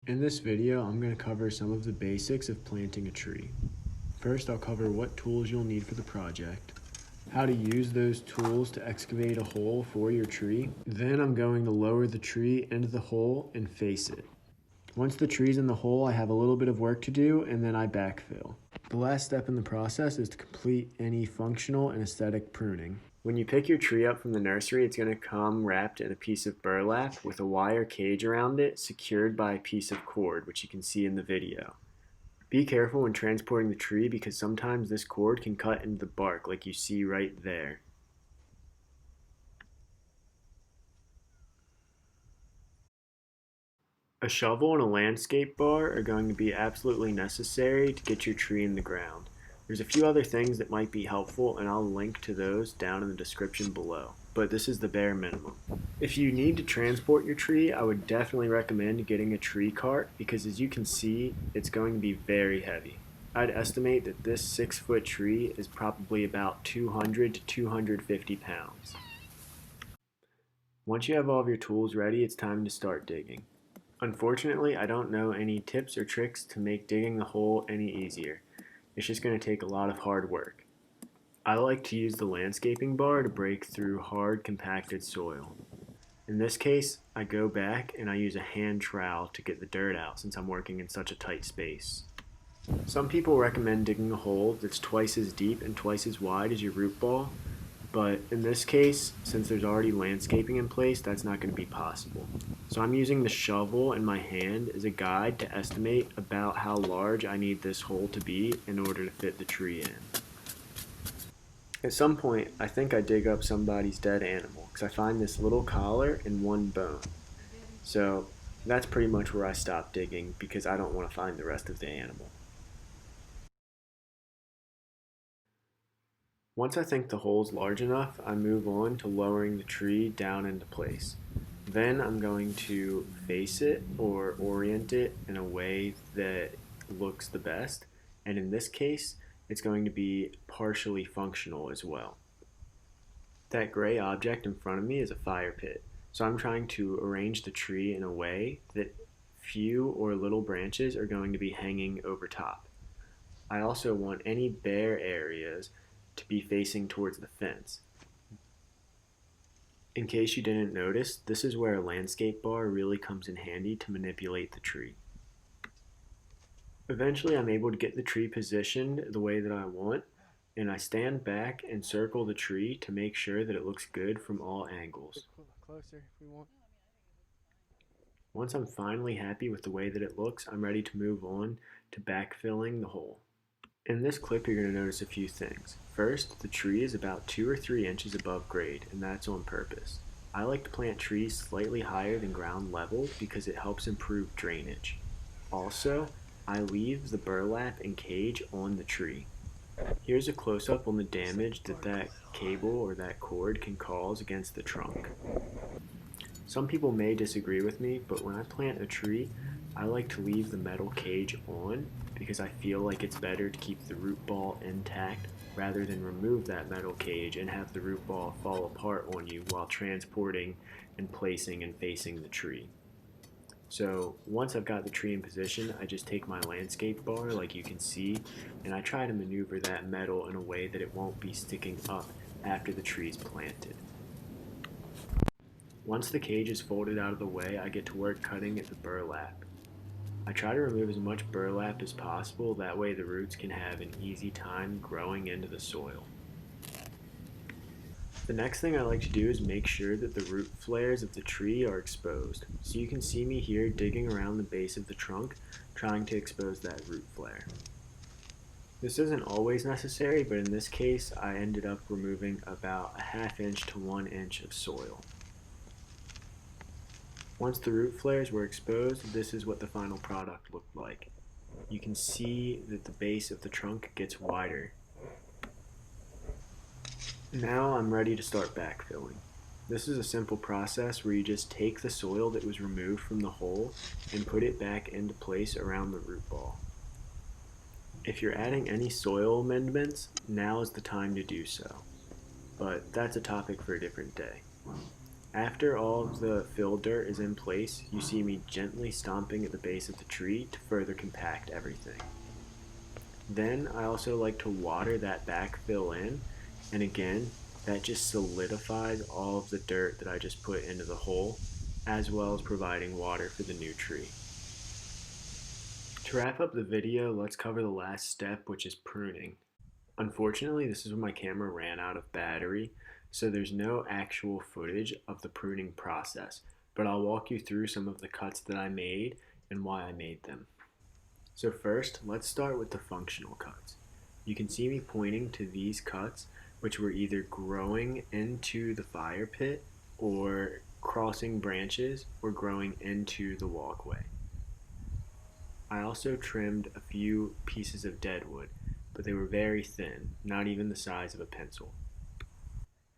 In this video, I'm going to cover some of the basics of planting a tree. First, I'll cover what tools you'll need for the project, how to use those tools to excavate a hole for your tree. Then I'm going to lower the tree into the hole and face it. Once the tree's in the hole, I have a little bit of work to do, and then I backfill. The last step in the process is to complete any functional and aesthetic pruning. When you pick your tree up from the nursery, it's going to come wrapped in a piece of burlap with a wire cage around it secured by a piece of cord, which you can see in the video. Be careful when transporting the tree because sometimes this cord can cut into the bark like you see right there. A shovel and a landscape bar are going to be absolutely necessary to get your tree in the ground. There's a few other things that might be helpful, and I'll link to those down in the description below, but this is the bare minimum. If you need to transport your tree, I would definitely recommend getting a tree cart because as you can see, it's going to be very heavy. I'd estimate that this 6-foot tree is probably about 200 to 250 pounds. Once you have all of your tools ready, it's time to start digging. Unfortunately, I don't know any tips or tricks to make digging the hole any easier. It's just going to take a lot of hard work. I like to use the landscaping bar to break through hard compacted soil. In this case, I go back and I use a hand trowel to get the dirt out since I'm working in such a tight space. Some people recommend digging a hole that's twice as deep and twice as wide as your root ball, but in this case, since there's already landscaping in place, that's not going to be possible. So I'm using the shovel in my hand as a guide to estimate about how large I need this hole to be in order to fit the tree in. At some point, I think I dig up somebody's dead animal because I find this little collar and one bone. So that's pretty much where I stop digging because I don't want to find the rest of the animal. Once I think the hole's large enough, I move on to lowering the tree down into place. Then I'm going to face it or orient it in a way that looks the best, and in this case, it's going to be partially functional as well. That gray object in front of me is a fire pit, so I'm trying to arrange the tree in a way that few or little branches are going to be hanging over top. I also want any bare areas to be facing towards the fence. In case you didn't notice, this is where a landscape bar really comes in handy to manipulate the tree. Eventually I'm able to get the tree positioned the way that I want, and I stand back and circle the tree to make sure that it looks good from all angles. Once I'm finally happy with the way that it looks, I'm ready to move on to backfilling the hole. In this clip, you're going to notice a few things. First, the tree is about 2 or 3 inches above grade, and that's on purpose. I like to plant trees slightly higher than ground level because it helps improve drainage. Also, I leave the burlap and cage on the tree. Here's a close-up on the damage that cable or that cord can cause against the trunk. Some people may disagree with me, but when I plant a tree, I like to leave the metal cage on because I feel like it's better to keep the root ball intact rather than remove that metal cage and have the root ball fall apart on you while transporting and placing and facing the tree. So once I've got the tree in position, I just take my landscape bar like you can see and I try to maneuver that metal in a way that it won't be sticking up after the tree's planted. Once the cage is folded out of the way, I get to work cutting at the burlap. I try to remove as much burlap as possible, that way the roots can have an easy time growing into the soil. The next thing I like to do is make sure that the root flares of the tree are exposed. So you can see me here digging around the base of the trunk, trying to expose that root flare. This isn't always necessary, but in this case I ended up removing about a ½ inch to 1 inch of soil. Once the root flares were exposed, this is what the final product looked like. You can see that the base of the trunk gets wider. Now I'm ready to start backfilling. This is a simple process where you just take the soil that was removed from the hole and put it back into place around the root ball. If you're adding any soil amendments, now is the time to do so. But that's a topic for a different day. After all of the fill dirt is in place, you see me gently stomping at the base of the tree to further compact everything. Then I also like to water that backfill in, and again, that just solidifies all of the dirt that I just put into the hole, as well as providing water for the new tree. To wrap up the video, let's cover the last step, which is pruning. Unfortunately, this is when my camera ran out of battery, so there's no actual footage of the pruning process, but I'll walk you through some of the cuts that I made and why I made them. So first, let's start with the functional cuts. You can see me pointing to these cuts, which were either growing into the fire pit or crossing branches or growing into the walkway. I also trimmed a few pieces of deadwood, but they were very thin, not even the size of a pencil.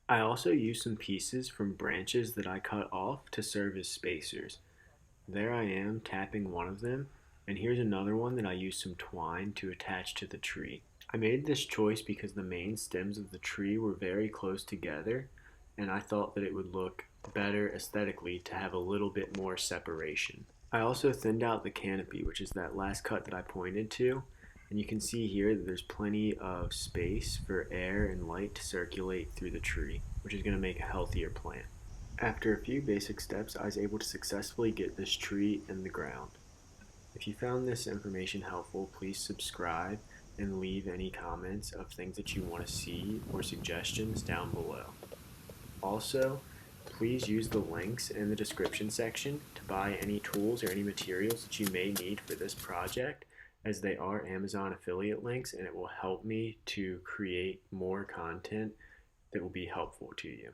I also used some pieces from branches that I cut off to serve as spacers. There I am tapping one of them, and here's another one that I used some twine to attach to the tree. I made this choice because the main stems of the tree were very close together, and I thought that it would look better aesthetically to have a little bit more separation. I also thinned out the canopy, which is that last cut that I pointed to, and you can see here that there's plenty of space for air and light to circulate through the tree, which is going to make a healthier plant. After a few basic steps, I was able to successfully get this tree in the ground. If you found this information helpful, please subscribe and leave any comments of things that you want to see or suggestions down below. Also, please use the links in the description section to buy any tools or any materials that you may need for this project, as they are Amazon affiliate links, and it will help me to create more content that will be helpful to you.